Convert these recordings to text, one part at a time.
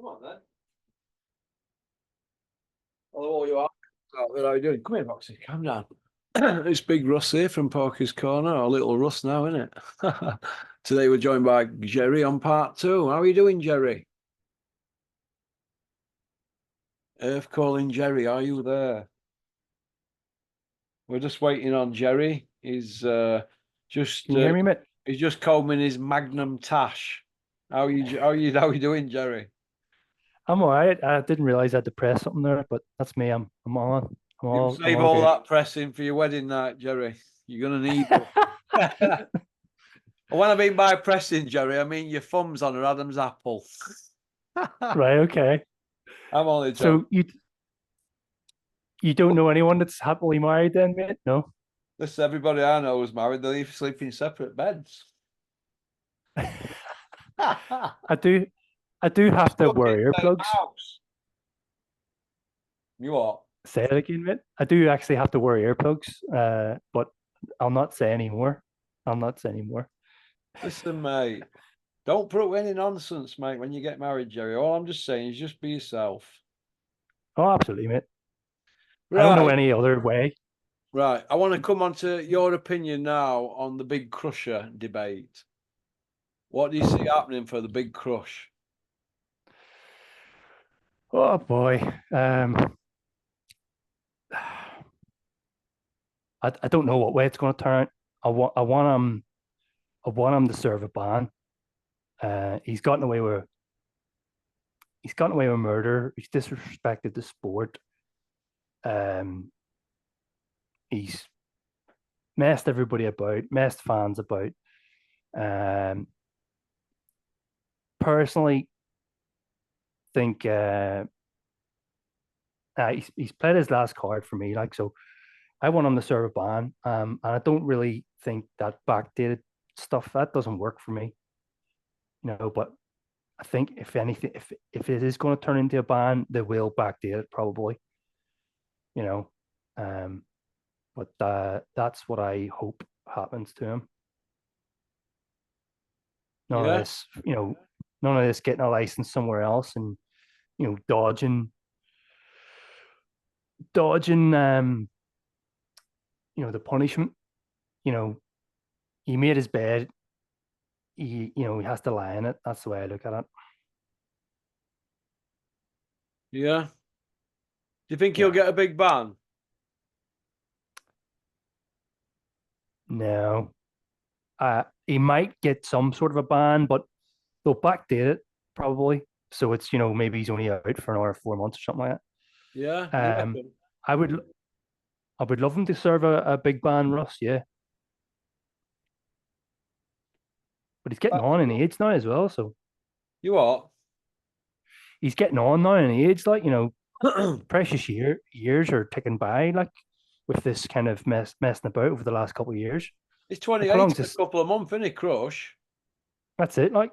Come on, then. Hello, you are. How are you doing? Come here, Boxy. Calm down. It's Big Russ here from Porky's Corner, or Little Russ now, isn't it? Today we're joined by Jerry on part 2. How are you doing, Jerry? Earth calling Jerry, are you there? We're just waiting on Jerry. He's just Can you hear me, mate? he's just combing his Magnum Tash. How are you doing, Jerry? I'm all right. I didn't realize I had to press something there, but that's me. I'm on. You I'm save all all good. that pressing for your wedding night, Jerry. You're gonna need it. When I mean by pressing, Jerry, I mean your thumb's on her Adam's apple. Right, okay. I'm only joking. So you don't know anyone that's happily married then, mate? No? This everybody I know is married. They sleep in separate beds. I do have to wear earplugs. You what? Say it again, mate. I do actually have to wear earplugs, but I'll not say anymore. I'll not say anymore. Listen, mate. Don't put up any nonsense, mate, when you get married, Jerry. All I'm just saying is just be yourself. Oh, absolutely, mate. I don't know Right. any other way. Right. I want to come on to your opinion now on the Big Crusher debate. What do you see happening for the Big Crush? Oh boy. I don't know what way it's going to turn out. I want him to serve a ban. He's gotten away with murder. He's disrespected the sport. Um, he's messed everybody about, messed fans about. Um, personally, think he's played his last card for me. Like, so, I want him to serve a ban. And I don't really think that backdated stuff that doesn't work for me. But I think if anything, if it is going to turn into a ban, they will backdate it probably. You know, um, but that's what I hope happens to him. None of Yeah. this, none of this getting a license somewhere else and dodging, the punishment. You know, he made his bed. He has to lie in it. That's the way I look at it. Yeah. Do you think Yeah. he'll get a big ban? No, he might get some sort of a ban, but they'll backdate it probably. So it's maybe he's only out for another 4 months or something like Yeah. that. I would love him to serve a big ban, Russ. Yeah, but he's getting on in age now as well. So You what? he's getting on now in age, like precious years are ticking by, like with this kind of messing about over the last couple of years. He's Like, how 28 long's in a this? couple of months, isn't he, Crush? That's it, like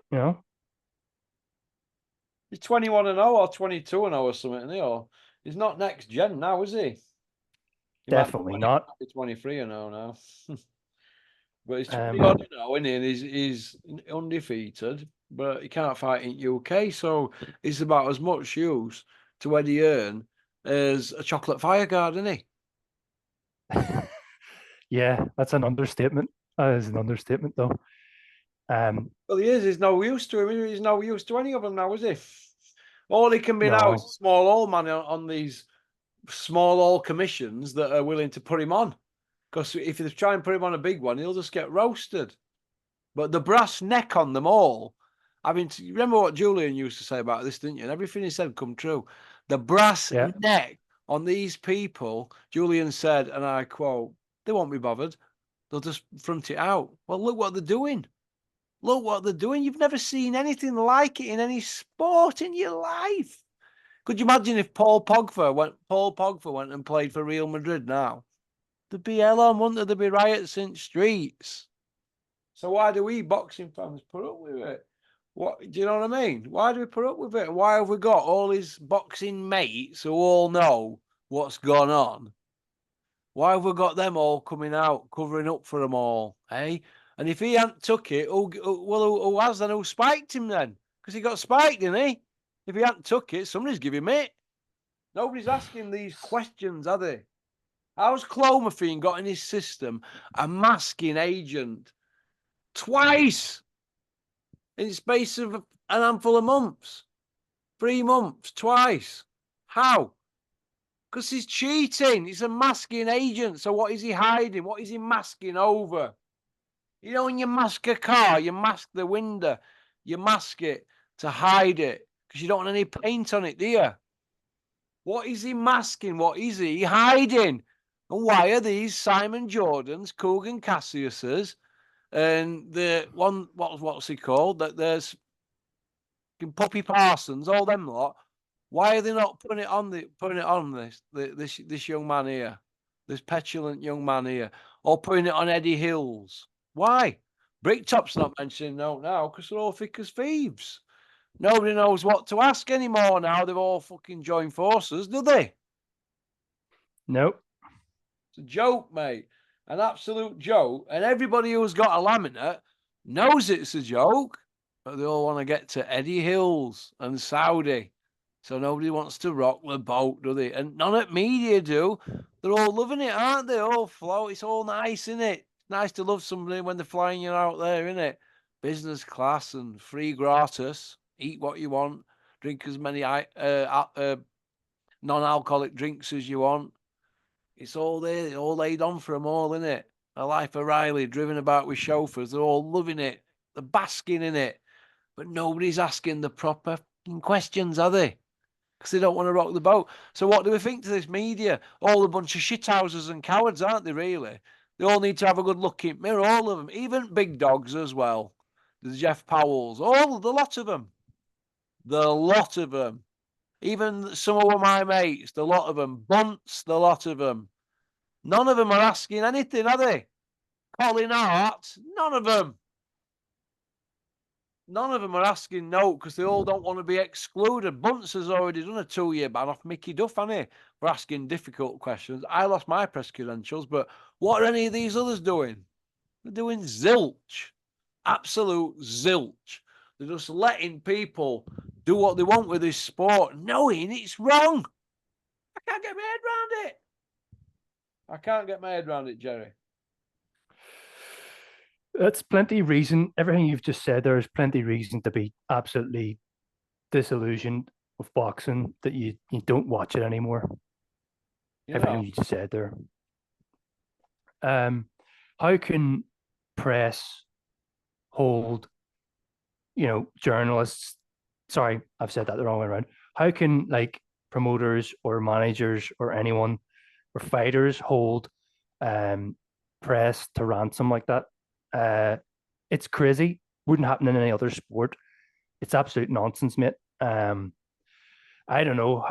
He's 21 and 0 or 22 and 0 or something, isn't he? Or he's not next gen now, is he? He might definitely not. be 23 and 0 now. But he's 20 Um, odd now, isn't he? And he's undefeated, but he can't fight in UK, so he's about as much use to Eddie Earn as a chocolate fireguard, isn't he? yeah, that's an understatement. That is an understatement, though. Well, he is. He's no use to him. He's no use to any of them now, is he? All he can be now is No, a small old man on these small old commissions that are willing to put him on. Because if they try and put him on a big one, he'll just get roasted. But the brass neck on them all. I mean, you remember what Julian used to say about this, didn't you? And everything he said come true. The brass yeah, neck on these people, Julian said, and I quote, they won't be bothered. They'll just front it out. Well, look what they're doing. Look what they're doing. You've never seen anything like it in any sport in your life. Could you imagine if Paul Pogba went and played for Real Madrid now? There'd be hell on, wouldn't there? There'd be riots in streets. So why do we boxing fans put up with it? What do you know what I mean? Why do we put up with it? Why have we got all these boxing mates who all know what's gone on? Why have we got them all coming out, covering up for them all, eh? And if he hadn't took it, who has then? Who spiked him then? Because he got spiked, didn't he? If he hadn't took it, somebody's giving him it. Nobody's asking these questions, are they? How's clomiphene got in his system a masking agent twice in the space of an handful of months? 3 months, twice. How? Because he's cheating. He's a masking agent. So what is he hiding? What is he masking over? You know, when you mask a car, you mask the window. You mask it to hide it because you don't want any paint on it, do you? What is he masking? What is he hiding? And why are these Simon Jordans, Coogan Cassiuses, and the one, what's he called? That there's Poppy Parsons, all them lot. Why are they not putting it on this young man here, this petulant young man here, or putting it on Eddie Hills? Why? Bricktop's not mentioning no now because they're all thick as thieves. Nobody knows what to ask anymore now. They've all fucking joined forces, do they? Nope. It's a joke, mate. An absolute joke. And everybody who's got a laminate knows it's a joke, but they all want to get to Eddie Hills and Saudi. So nobody wants to rock the boat, do they? And none of media do. They're all loving it, aren't they? All float. It's all nice, isn't it? It's nice to love somebody when they're flying you out there, isn't it? Business class and free gratis. Eat what you want. Drink as many non-alcoholic drinks as you want. It's all there, all laid on for them all, isn't it? A life of Riley, driven about with chauffeurs. They're all loving it. They're basking in it. But nobody's asking the proper questions, are they? Because they don't want to rock the boat. So what do we think to this media? All a bunch of shithouses and cowards, aren't they, really? They all need to have a good look in the mirror, all of them. Even big dogs as well. The Jeff Powells, the lot of them. The lot of them. Even some of my mates, the lot of them. Bunts, the lot of them. None of them are asking anything, are they? Colin Hart, none of them. None of them are asking no because they all don't want to be excluded. Bunce has already done a 2-year ban off Mickey Duff, hasn't he, for asking difficult questions. I lost my press credentials, but what are any of these others doing? They're doing zilch. Absolute zilch. They're just letting people do what they want with this sport, knowing it's wrong. I can't get my head around it. I can't get my head around it, Jerry. That's plenty of reason. Everything you've just said, there is plenty of reason to be absolutely disillusioned with boxing, that you don't watch it anymore. Everything you just said there. How can press hold, journalists? Sorry, I've said that the wrong way around. How can promoters or managers or anyone or fighters hold press to ransom like that? It's crazy. Wouldn't happen in any other sport. It's absolute nonsense, mate. I don't know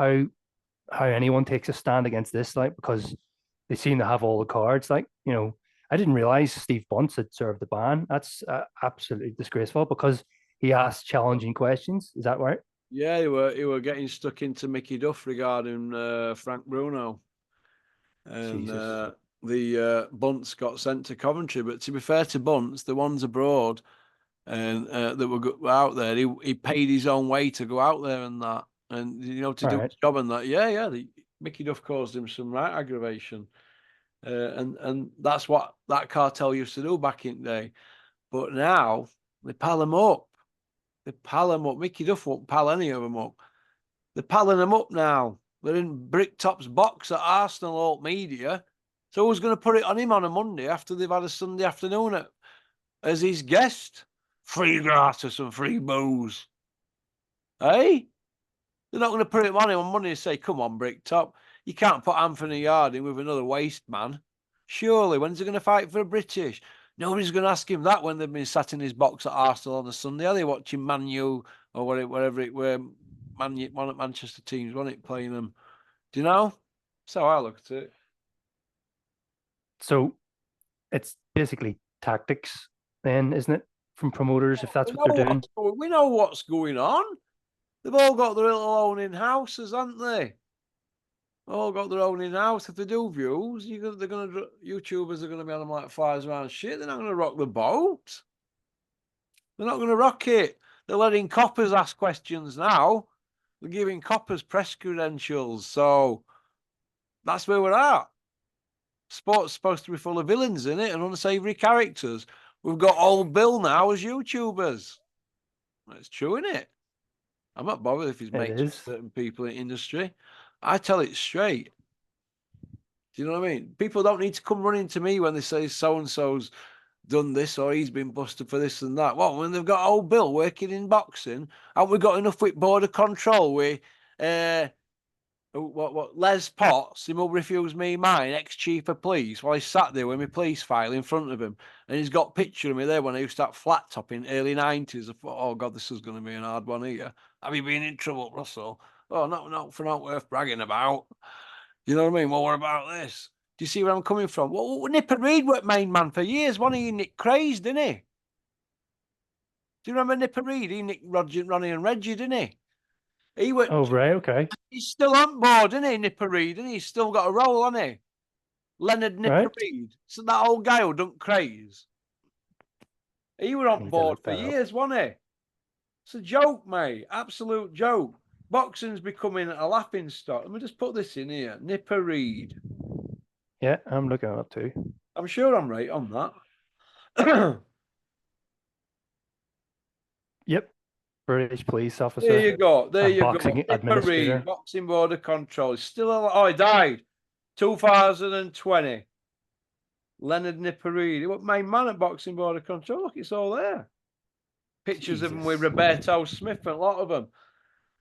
how anyone takes a stand against this, because they seem to have all the cards. I didn't realize Steve Bunce had served the ban. That's absolutely disgraceful because he asked challenging questions. Is that right? Yeah, he were getting stuck into Mickey Duff regarding Frank Bruno, and the Bunce got sent to Coventry. But to be fair to Bunce, the ones abroad and that were out there, he paid his own way to go out there and that, and to do his job and that. Yeah. Mickey Duff caused him some right aggravation, and that's what that cartel used to do back in the day. But now they pal him up. They pal him up. Mickey Duff won't pal any of them up. They're palling them up now. They're in Bricktop's box at Arsenal Alt Media. So who's going to put it on him on a Monday after they've had a Sunday afternoon as his guest? Free gratis and free booze. Hey? They're not going to put it on him on Monday and say, come on, Bricktop. You can't put Anthony Yard in with another waste man. Surely, when's he going to fight for a British? Nobody's going to ask him that when they've been sat in his box at Arsenal on a Sunday. Are they watching Man U or whatever it were? One of Manchester teams, wasn't it, playing them? Do you know? That's how I look at it. So it's basically tactics then, isn't it? From promoters, if that's what they're doing. We know what's going on. They've all got their little own in-houses, haven't they? All got their own in-house. If they do views, YouTubers are going to be on them like flies around shit. They're not going to rock the boat. They're not going to rock it. They're letting coppers ask questions now. They're giving coppers press credentials. So that's where we're at. Sport's supposed to be full of villains in it and unsavoury characters. We've got old Bill now as YouTubers. It's true, isn't it? I'm not bothered if he's mates with certain people in the industry. I tell it straight. Do you know what I mean? People don't need to come running to me when they say so-and-so's done this or he's been busted for this and that. Well, when they've got old Bill working in boxing, haven't we got enough with border control with Les Potts, he will refuse me mine, ex-chief of police, while he sat there with my police file in front of him, and he's got a picture of me there when I used to have flat top in early 90s. I thought, oh God, this is going to be an hard one here. Have you been in trouble, Russell? Oh, not for not worth bragging about. You know what I mean? Well, what about this? Do you see where I'm coming from? Well, Nipper Reid were main man for years. One of you Nick crazed, didn't he? Do you remember Nipper Reid? He nicked Ronnie and Reggie, didn't he? He went. Oh, right, okay. He's still on board, isn't he, Nipper Reid? And he's still got a role, hasn't he? Leonard Nipper Reid. So that old guy who done craze. He were on board for years, wasn't he? It's a joke, mate. Absolute joke. Boxing's becoming a laughing stock. Let me just put this in here. Nipper Reid. Yeah, I'm looking it up too. I'm sure I'm right on that. Yep. British police officer. There you go. There you boxing go. Nipper Reid, boxing border control. He's still alive. Oh, he died. 2020. Leonard Nipper Reid. He was main man at boxing border control. Look, it's all there. Pictures of him with Roberto Smith and a lot of them.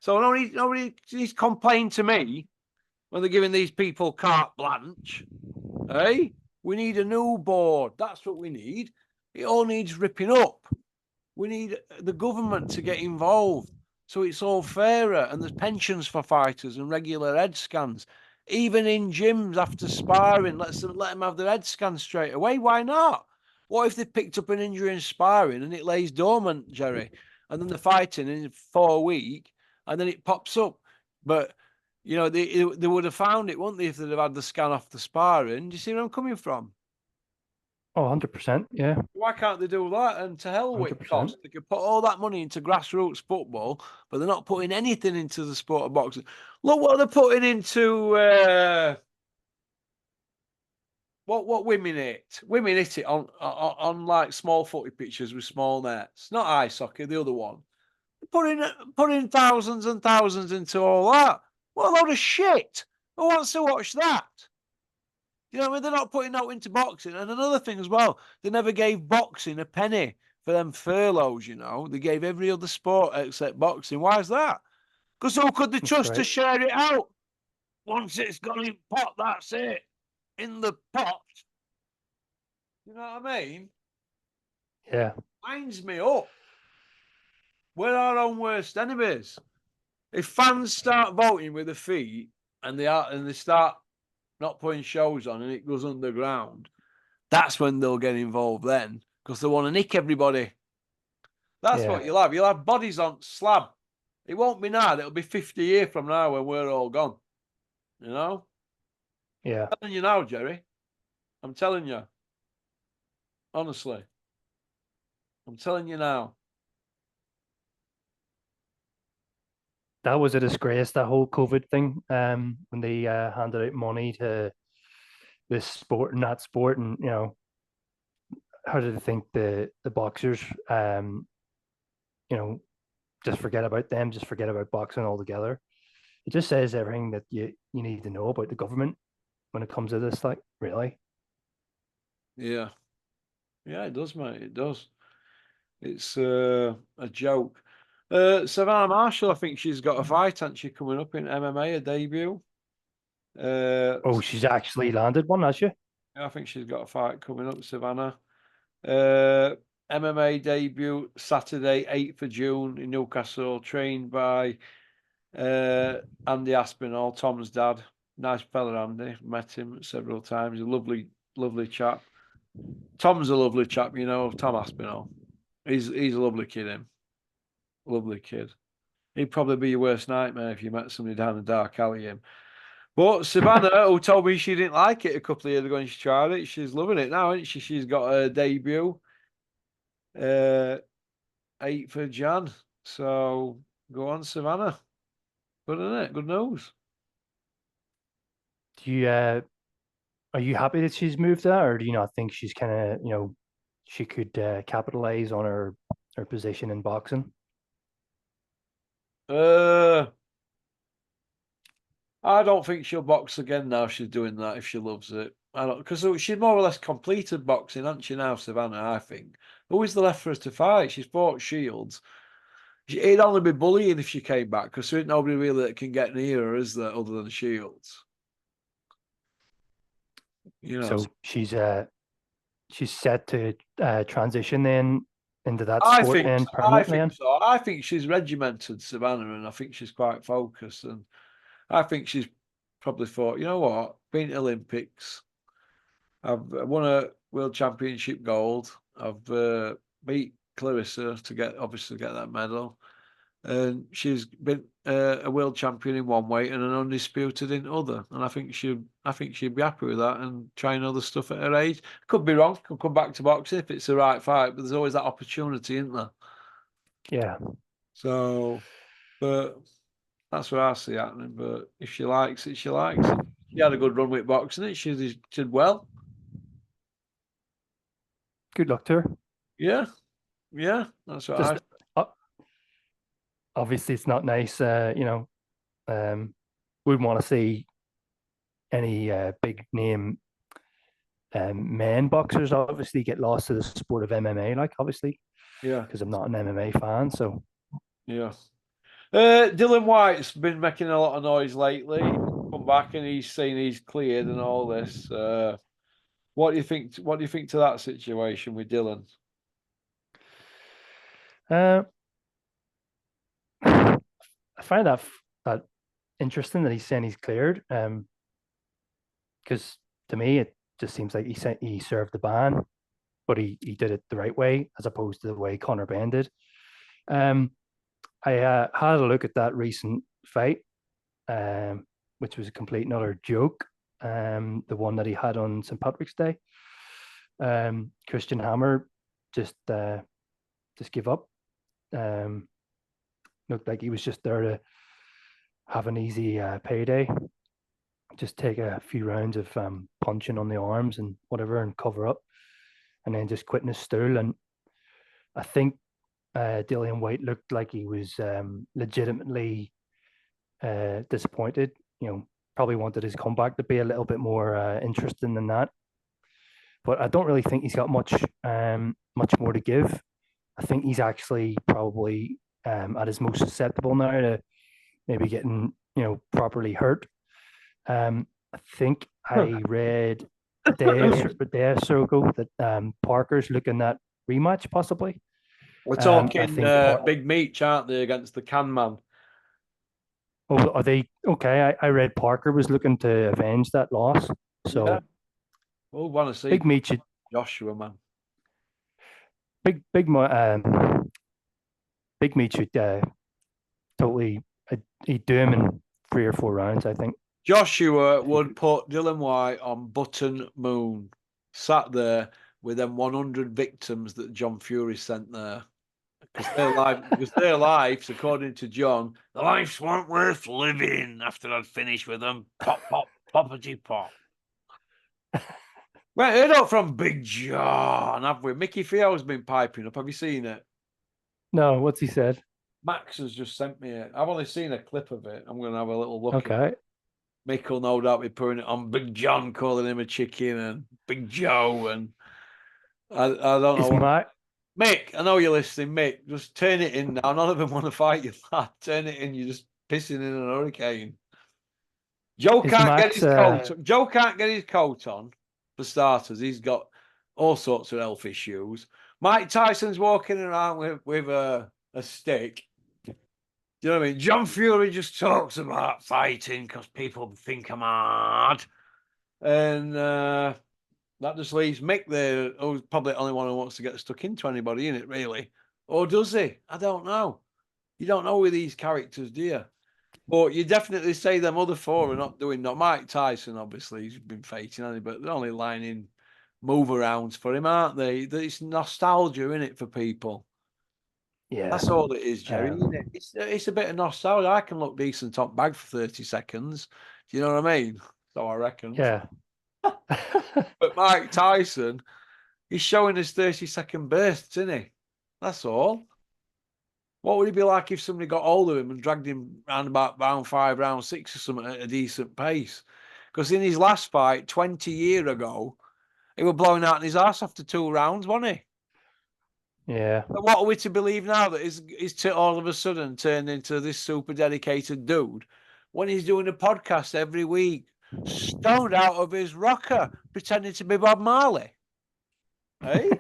So nobody's complained to me when they're giving these people carte blanche. Hey, we need a new board. That's what we need. It all needs ripping up. We need the government to get involved so it's all fairer, and there's pensions for fighters and regular head scans. Even in gyms after sparring, let them have their head scans straight away. Why not? What if they picked up an injury in sparring and it lays dormant, Jerry, and then they're fighting in 4 weeks and then it pops up? But, you know, they would have found it, wouldn't they, if they'd have had the scan off the sparring? Do you see where I'm coming from? Oh, 100%, yeah. Why can't they do that? And to hell with cost. They could put all that money into grassroots football, but they're not putting anything into the sport of boxing. Look what they're putting into what women hit. Women hit it on like small footy pitches with small nets. Not ice hockey, the other one. They're putting thousands and thousands into all that. What a load of shit. Who wants to watch that? You know what I mean? They're not putting that into boxing. And another thing as well, they never gave boxing a penny for them furloughs, you know. They gave every other sport except boxing. Why is that? Because who could they trust to share it out? Once it's gone in pot, that's it. In the pot. You know what I mean? Yeah. Winds me up. We're our own worst enemies. If fans start voting with their feet and they start not putting shows on and it goes underground, that's when they'll get involved then, because they want to nick everybody. That's what you'll have. You'll have bodies on slab. It won't be now. It'll be 50 years from now when we're all gone. You know? Yeah. I'm telling you now, Jerry. I'm telling you. Honestly. I'm telling you now. That was a disgrace, that whole COVID thing, when they handed out money to this sport and that sport, and, you know, how did they think the boxers, you know, just forget about them, just forget about boxing altogether? It just says everything that you need to know about the government when it comes to this, like, really. Yeah. Yeah, it does, mate. It does. It's a joke. Savannah Marshall, I think she's got a fight, hasn't she, coming up in MMA, a debut. Oh, she's actually landed one, has she? I think she's got a fight coming up, Savannah. MMA debut Saturday, 8th of June in Newcastle, trained by Andy Aspinall, Tom's dad. Nice fella, Andy. Met him several times. A lovely, lovely chap. Tom's a lovely chap, you know, Tom Aspinall. He's a lovely kid, him. Lovely kid. He'd probably be your worst nightmare if you met somebody down the dark alley, him. But Savannah, who told me she didn't like it a couple of years ago and she tried it, she's loving it now, isn't she? She's got a debut, 8th of Jan. So go on, Savannah. Good, isn't it? Good news. Do you are you happy that she's moved there, or do you not think she's kind of she could capitalize on her position in boxing? I don't think she'll box again now. She's doing that if she loves it. I don't, because she's more or less completed boxing, hasn't she now, Savannah? I think. Who is the left for her to fight? She's fought Shields. It'd only be bullying if she came back because there ain't nobody really that can get near her, is there, other than Shields? So she's set to transition then into that I sport think, then I permanently. think so. I think she's regimented, Savannah, and I think she's quite focused. And I think she's probably thought, you know what, been to Olympics, I've won a world championship gold, I've beat Clarissa to get that medal, and she's been a world champion in one weight and an undisputed in other. And I think she'd be happy with that and trying other stuff at her age. Could be wrong. Could come back to boxing if it's the right fight, but there's always that opportunity, isn't there? Yeah. So, but that's what I see happening. But if she likes it, she likes it. She had a good run with boxing. She did well. Good luck to her. Yeah, yeah. That's what Just obviously it's not nice. Wouldn't want to see any big name men boxers obviously get lost to the sport of MMA. Like obviously, yeah, because I'm not an MMA fan. So yeah. Dillian White's been making a lot of noise lately. He's come back and he's saying he's cleared and all this. What do you think? What do you think to that situation with Dillian? uh, I find that interesting that he's saying he's cleared. Because to me it just seems like he served the ban, but he did it the right way as opposed to the way Conor Benn did. I had a look at that recent fight, which was a complete and utter joke. The one that he had on St. Patrick's Day. Christian Hammer just give up. Looked like he was just there to have an easy payday, just take a few rounds of punching on the arms and whatever and cover up, and then just quit in his stool. And I think Dillian White looked like he was legitimately disappointed. Probably wanted his comeback to be a little bit more interesting than that. But I don't really think he's got much more to give. I think he's actually probably at his most susceptible now to maybe getting properly hurt. I think I read a day or so ago that Parker's looking at rematch possibly. We're talking big meat, aren't they, against the Can Man? Oh, are they okay? I read Parker was looking to avenge that loss. So yeah. We'll want to see big meat should Joshua, man. Big meat should totally he'd do him in 3 or 4 rounds, I think. Joshua would put Dillian White on Button Moon, sat there with them 100 victims that John Fury sent there. Because their lives, according to John, the lives weren't worth living after I'd finished with them. Pop, pop, poppity pop. Well, heard up from Big John, have we? Mickey Fio's been piping up. Have you seen it? No, what's he said? Max has just sent me it. I've only seen a clip of it. I'm going to have a little look. Okay. Mick will no doubt be putting it on Big John, calling him a chicken, and Big Joe, and I don't know. Mick, I know you're listening. Mick, just turn it in now. None of them want to fight you, lad. Turn it in. You're just pissing in an hurricane. Joe can't get his coat. Joe can't get his coat on. For starters, he's got all sorts of health issues. Mike Tyson's walking around with a stick. Do you know what I mean? John Fury just talks about fighting because people think I'm hard. And that just leaves Mick there, who's probably the only one who wants to get stuck into anybody, in it, really. Or does he? I don't know. You don't know with these characters, do you? But you definitely say them other 4 are not doing that. Mike Tyson, obviously, he's been fighting, hasn't he? But they're only lining move arounds for him, aren't they? It's nostalgia, in it, for people. Yeah. That's all it is, Jerry. Isn't it? It's a bit of nostalgia. I can look decent top bag for 30 seconds. Do you know what I mean? So I reckon. Yeah. But Mike Tyson, he's showing his 30-second bursts, isn't he? That's all. What would it be like if somebody got hold of him and dragged him round about round 5, round 6 or something at a decent pace? Because in his last fight 20 years ago, he was blowing out his ass after 2 rounds, wasn't he? Yeah. And what are we to believe now that he's all of a sudden turned into this super dedicated dude when he's doing a podcast every week, stoned out of his rocker, pretending to be Bob Marley? Hey?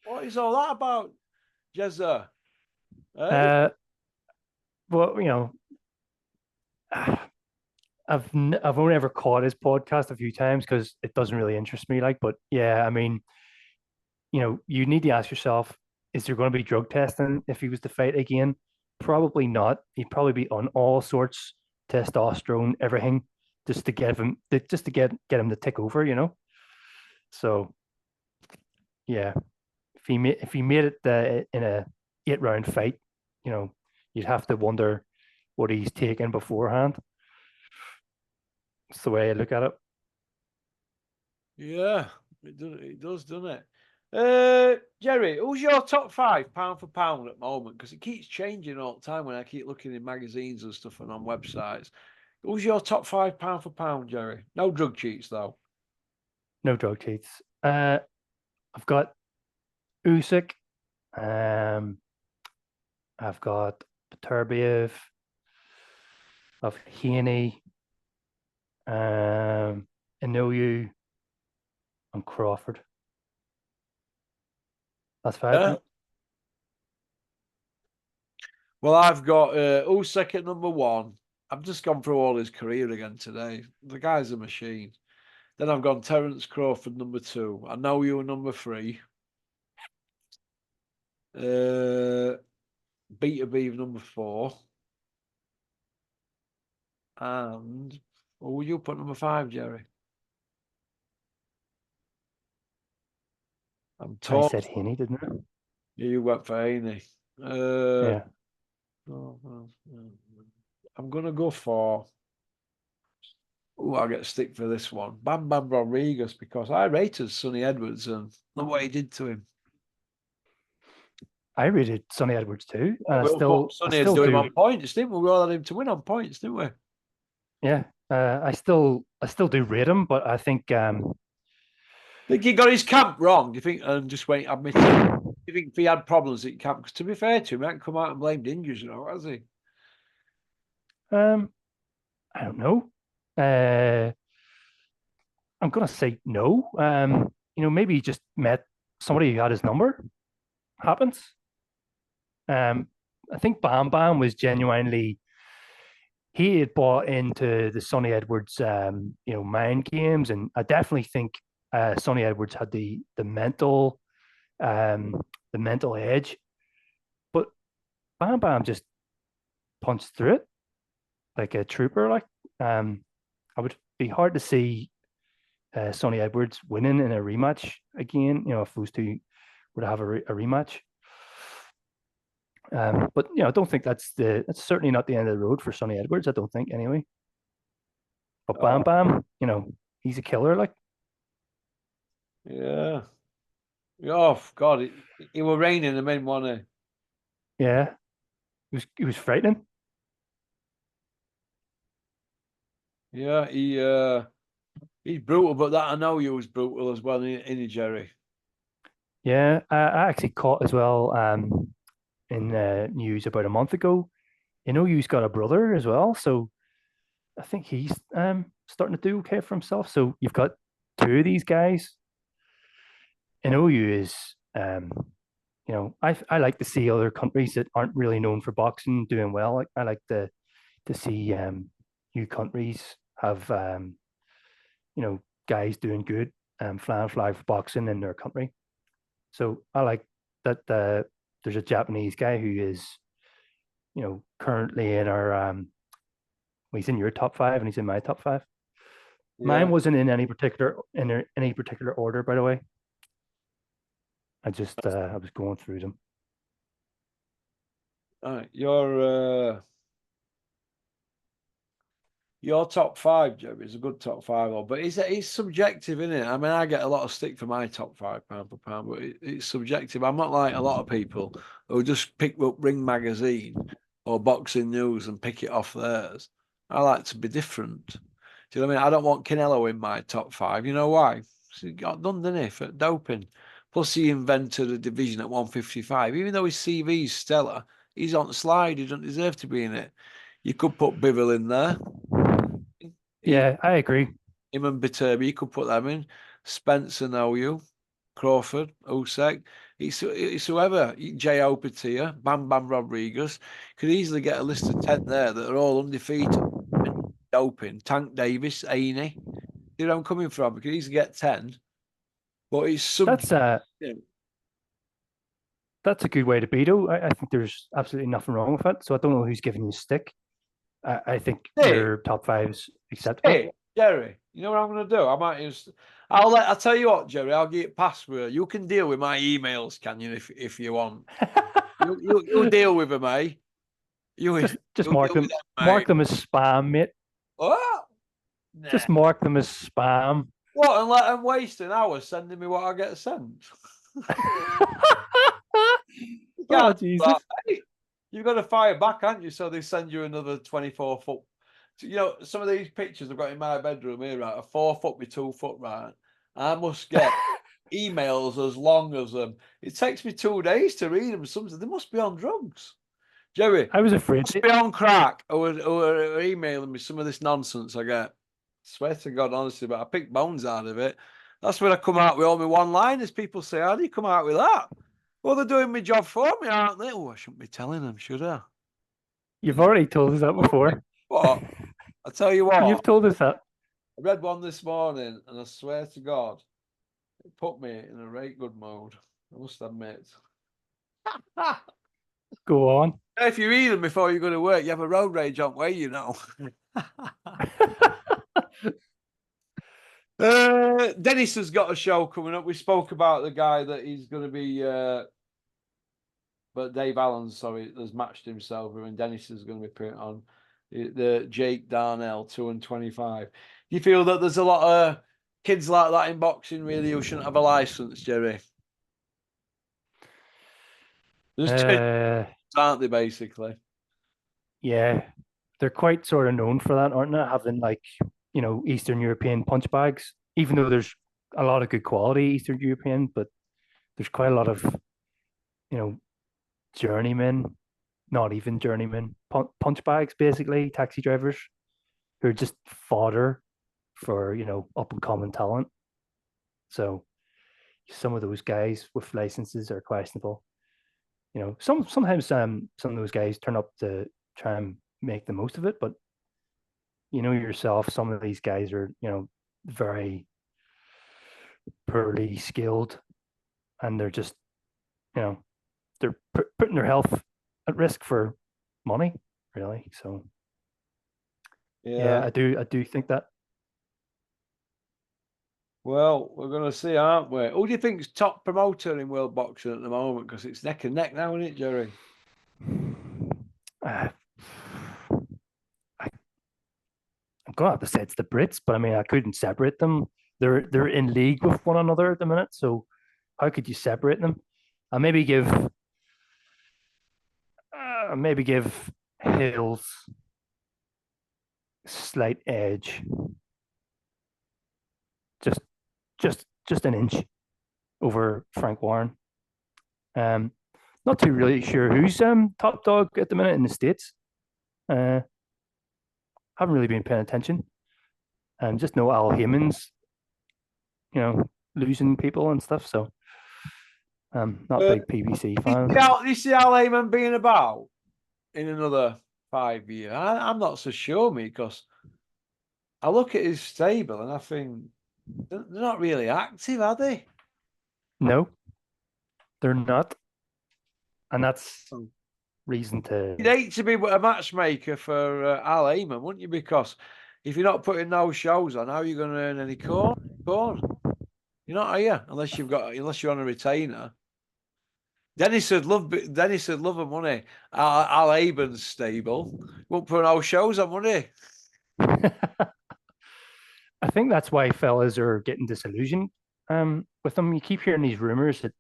What is all that about, Jezza? Hey? Well, I've only ever caught his podcast a few times because it doesn't really interest me. Like, but yeah, I mean, you need to ask yourself, is there going to be drug testing if he was to fight again? Probably not. He'd probably be on all sorts, testosterone, everything, just to get him to take over. So yeah, if he made it in a 8 round fight, you know, you'd have to wonder what he's taken beforehand. That's the way I look at it. Yeah, it does, doesn't it? Jerry, who's your top 5 pound for pound at the moment? Because it keeps changing all the time when I keep looking in magazines and stuff and on websites. Who's your top 5 pound for pound, Jerry? No drug cheats though. No drug cheats. I've got Usyk. Um, I've got Beterbiev. I've Haney. Um, Inoue and Crawford. That's 5, Yeah. mate. Well, I've got Usyk at number 1. I've just gone through all his career again today. The guy's a machine. Then I've gone Terence Crawford number 2. I know you number 3. Beat Beav number 4. And what would you put number 5, Jerry? I'm I torn. said Haney, didn't I? Yeah, you went for Haney. Uh, Yeah. I'm gonna go for. Oh, I get stick for this one. Bam Bam Rodriguez because I rated Sonny Edwards and look what he did to him. I rated Sonny Edwards too, and I We all still, thought I Sonny had to still do him do. on points, didn't we? We all had him to win on points, didn't we? Yeah, I still do rate him, but I think Think he got his camp wrong. Do you think? And just wait, admit it. Do you think if he had problems at camp? Because to be fair to him, he hasn't come out and blamed injuries, has he? um, I don't know. I'm gonna say no. Maybe he just met somebody who had his number. Happens. Um, I think Bam Bam was genuinely he had bought into the Sonny Edwards mind games, and I definitely think Sonny Edwards had um the mental edge, but Bam Bam just punched through it like a trooper. Like I would be hard to see Sonny Edwards winning in a rematch again. If those two were to have a rematch. But I don't think that's certainly not the end of the road for Sonny Edwards. I don't think anyway. But Bam Oh, Bam, he's a killer. Like, yeah. Oh God, he was raining him in, wasn't yeah, he was frightening. he? Yeah, he's brutal, but that I know he was brutal as well, in Jerry. Yeah, I actually caught as well in news about a month ago. You've got a brother as well, so I think he's starting to do okay for himself. So you've got two of these guys. You is I like to see other countries that aren't really known for boxing doing well. I like to see new countries have guys doing good, flying flag for boxing in their country. So I like that. There's a Japanese guy who is currently in our well, he's in your top 5 and he's in my top 5. Mine Yeah. wasn't in any particular order, by the way. I was going through them. All right, your top five, Jerry, is a good top five, but it's subjective, isn't it? I mean, I get a lot of stick for my top five pound for pound, but it's subjective. I'm not like a lot of people who just pick up Ring magazine or Boxing News and pick it off theirs. I like to be different. Do you know what I mean? I don't want Canelo in my top five. You know why? He got done, didn't he, for doping. Plus, he invented a division at 155. Even though his CV's stellar, he's on the slide. He doesn't deserve to be in it. You could put Bivol in there. Yeah, I agree. Him and Viterbi, you could put them in. Spencer, know you. Crawford, Usyk. It's whoever. J.O. Patia, Bam Bam Rodriguez. Could easily get a list of 10 there that are all undefeated. Doping. Tank Davis, Ainey. You know where I'm coming from? We could easily get 10. But it's subject. That's a good way to beat it. I think there's absolutely nothing wrong with it. So I don't know who's giving you stick. I think your top five is acceptable. Hey, Jerry, you know what I'm going to do? I might use. I'll tell you what, Jerry. I'll give it password. You can deal with my emails, can you? If you want, you deal with them, eh? Just mark them. Mark them as spam, mate. What? Nah. Just mark them as spam. What? And let them waste an hour sending me what I get sent. Oh Jesus! You've got to fire back, haven't you? So they send you another 24 foot. You know, some of these pictures I've got in my bedroom here, right, are 4 foot by 2 foot, right? I must get emails as long as them. It takes me 2 days to read them. Something they must be on drugs. Jerry, I was afraid must be on crack or emailing me some of this nonsense I get. I swear to God, honestly, but I pick bones out of it. That's when I come out with all my one-liners. People say, "How do you come out with that?" Well, they're doing my job for me, aren't they? Oh, I shouldn't be telling them, should I? You've already told us that before. What? I tell you what. You've told us that. I read one this morning, and I swear to God, it put me in a right good mood. I must admit. Go on. If you read them before you go to work, you have a road rage on way, you know. Dennis has got a show coming up. We spoke about the guy that he's going to be, but Dave Allen, sorry, has matched himself, and Dennis is going to be putting on the Jake Darnell 225. Do you feel that there's a lot of kids like that in boxing, really, who shouldn't have a license, Jerry? There's aren't they, basically? Yeah, they're quite sort of known for that, aren't they? Having like, Eastern European punch bags, even though there's a lot of good quality Eastern European, but there's quite a lot of, journeymen, not even journeymen, punch bags, basically, taxi drivers who are just fodder for, up and coming talent. So some of those guys with licenses are questionable. Sometimes some of those guys turn up to try and make the most of it, but yourself, some of these guys are, very poorly skilled, and they're just, they're putting their health at risk for money, really. So yeah, I do think that. Well, we're going to see, aren't we? Who do you think's top promoter in world boxing at the moment? Because it's neck and neck now, isn't it, Jerry? I'm going to have to say it's the Brits, but I mean, I couldn't separate them. They're in league with one another at the minute, so how could you separate them? I'll maybe give Hills slight edge, just an inch over Frank Warren. Not too really sure who's top dog at the minute in the States. Haven't really been paying attention. Just know Al Heyman's, losing people and stuff. So not a big PBC fan. You see Al Heyman being about in another 5 years? I'm not so sure, me, because I look at his stable and I think they're not really active, are they? No, they're not. And that's reason to... You'd hate to be a matchmaker for Al Heyman, wouldn't you? Because if you're not putting no shows on, how are you going to earn any corn? You're not, are you? Unless you're on a retainer. Dennis would love a money. Al Aben's stable. Won't put no shows on money. I think that's why fellas are getting disillusioned with him. You keep hearing these rumors that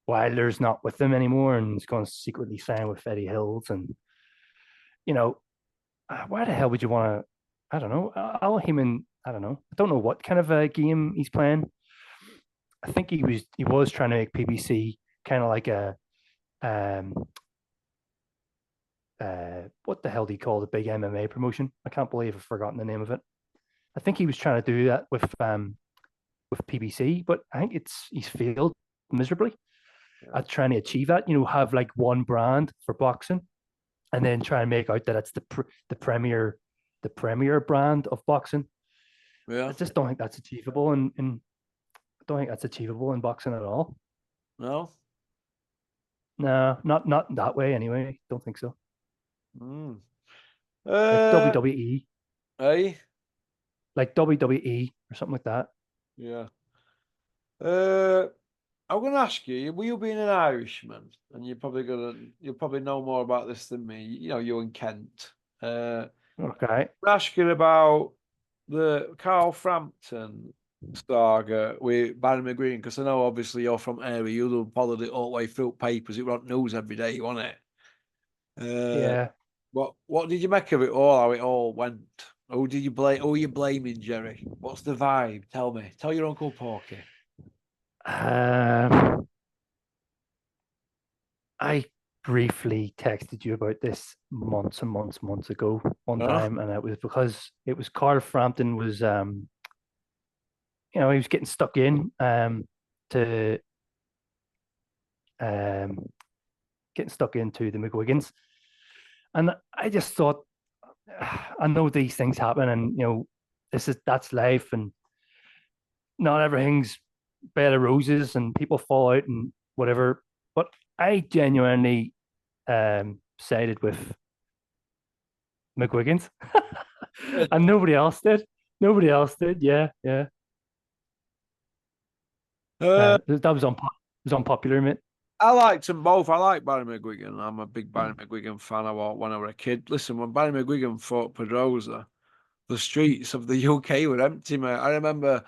Wilder's not with them anymore and he's going to secretly sign with Eddie Hills. And, you know, why the hell would you want to? I don't know. Al Heyman, I don't know. I don't know what kind of a game he's playing. I think he was trying to make PBC kind of like a um what the hell do you call the big MMA promotion? I can't believe I've forgotten the name of it. I think he was trying to do that with PBC, but I think he's failed miserably at trying to achieve that. Have like one brand for boxing, and then try and make out that it's the premier brand of boxing. Yeah. I just don't think that's achievable, and I don't think that's achievable in boxing at all. No. No, not that way anyway. Don't think so. Mm. Like WWE, Hey. like WWE or something like that. Yeah. I'm going to ask you. Will you being an Irishman, and you'll probably know more about this than me. You in Kent. Okay. Ask you about the Carl Frampton saga with Barry McGuigan, because I know obviously you're from area. You'll followed it all the way through papers. It was on news every day, wasn't it? Yeah. What did you make of it all? How it all went? Who did you blame? Who are you blaming, Jerry? What's the vibe? Tell me. Tell your Uncle Porky. I briefly texted you about this months and months ago one Huh? time, and it was because it was Carl Frampton was he was getting stuck in to um getting stuck into the McGuigans. And I just thought, I know these things happen, and that's life, and not everything's bed of roses, and people fall out and whatever. But I genuinely sided with McGuigan's, and nobody else did. Nobody else did. Yeah, yeah. That was unpopular, mate. I liked them both. I like Barry McGuigan. I'm a big Barry McGuigan fan. When I was a kid. Listen, when Barry McGuigan fought Pedrosa, the streets of the UK were empty, mate. I remember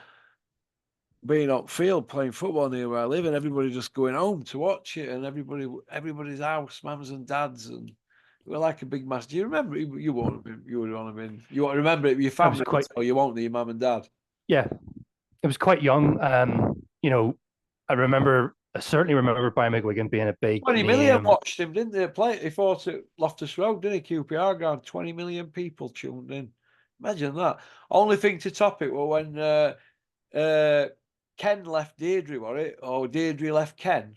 being up field playing football near where I live, and everybody just going home to watch it, and everybody's house, mums and dads, and we were like a big mass. Do you remember? You won't have been. You would want to been. You won't remember it with your I was family, quite or you won't know your mum and dad. Yeah, it was quite young. I certainly remember Brian McGuigan being a big 20 million name. watched him, didn't they? Play. He fought at Loftus Road, didn't he? QPR ground. 20 million people tuned in. Imagine that. Only thing to top it was when Ken left Deirdre, was it? Or Deirdre left Ken.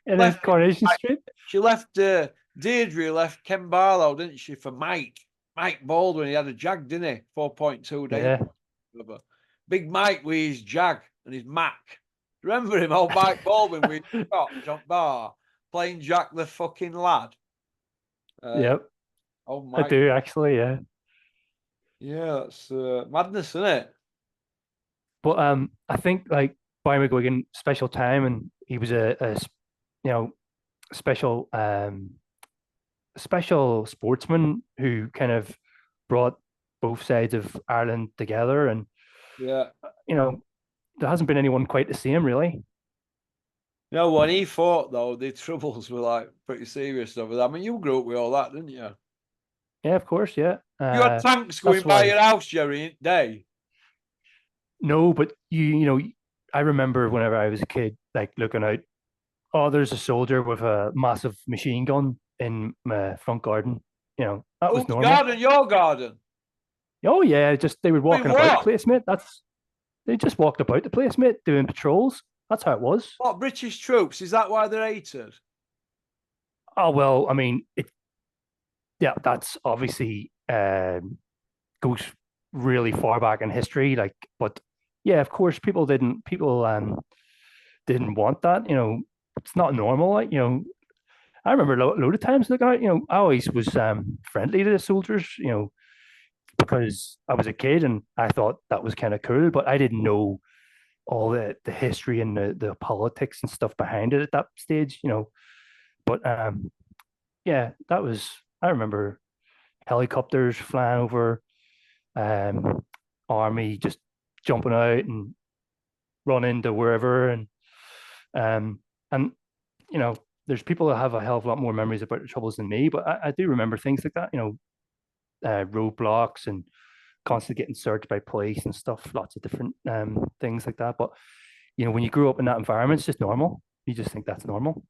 In Left Coronation Street. She left Deirdre left Ken Barlow, didn't she, for Mike? Mike Baldwin. He had a Jag, didn't he? 4.2 days. Yeah. Big Mike with his Jag and his Mac. Remember him, old Mike Baldwin with his jump bar, playing Jack the fucking lad. Yep. Oh my! I do actually, yeah. Yeah, that's madness, isn't it? But I think like Brian McGuigan, special time, and he was a special special sportsman who kind of brought both sides of Ireland together, and Yeah. There hasn't been anyone quite the same, really. No, when he fought though, the troubles were like pretty serious over that. I mean, you grew up with all that, didn't you? Yeah, of course, yeah. You had tanks going That's by why. your house, Jerry, day. No, but I remember whenever I was a kid, like looking out. Oh, there's a soldier with a massive machine gun in my front garden. That was Whose normal. garden? Your garden. Oh yeah, just they were Doing walking about the what? place, mate. They just walked about the place, mate, doing patrols. That's how it was. What, British troops? Is that why they're hated? Oh well, I mean, yeah, that's obviously goes really far back in history. Like, but yeah, of course, people didn't want that. It's not normal. Like, I remember a load of times looking at, I always was friendly to the soldiers, because I was a kid and I thought that was kind of cool, but I didn't know all the history and the politics and stuff behind it at that stage, you know. But yeah, that was, I remember helicopters flying over, um, army just jumping out and running to wherever, um, and you know, there's people that have a hell of a lot more memories about the troubles than me, but I do remember things like that, you know, roadblocks and constantly getting searched by police and stuff, lots of different things like that. But you know, when you grew up in that environment, it's just normal. You just think that's normal.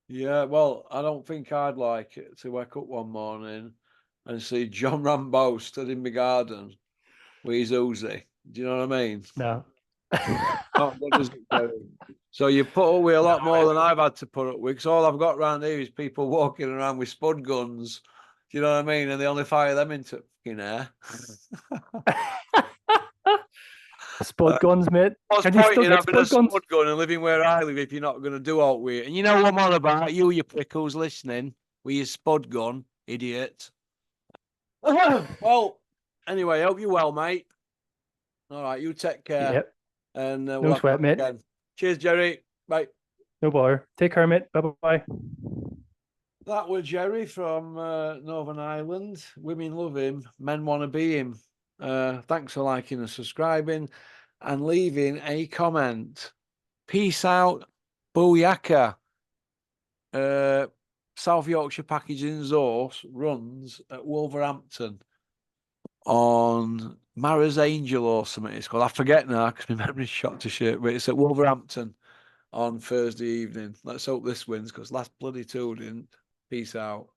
Yeah, well, I don't think I'd like it to wake up one morning and see John Rambo stood in my garden with his Uzi. Do you know what I mean? No. Not good, is it, Gary? So you put up with a lot more than I've had to put up with, because all I've got around here is people walking around with spud guns. Do you know what I mean? And they only fire them into fucking air. Spud guns, mate. What's Can you point still in get having a spud guns? spud gun and living where I live if you're not going to do all with it? And you know what I'm on about, you prickles listening with your spud gun, idiot. Well, anyway, hope you're well, mate. All right, you take care. Yep. And we'll No have sweat, to mate. again. Cheers, Jerry. Bye. No bother. Take care, mate. Bye bye. That was Jerry from Northern Ireland. Women love him, men want to be him. Thanks for liking and subscribing and leaving a comment. Peace out, booyaka. South Yorkshire Packaging Horse runs at Wolverhampton on Mara's Angel or something it's called. I forget now because my memory's shot to shit, but it's at Wolverhampton on Thursday evening. Let's hope this wins because last bloody two didn't. Peace out.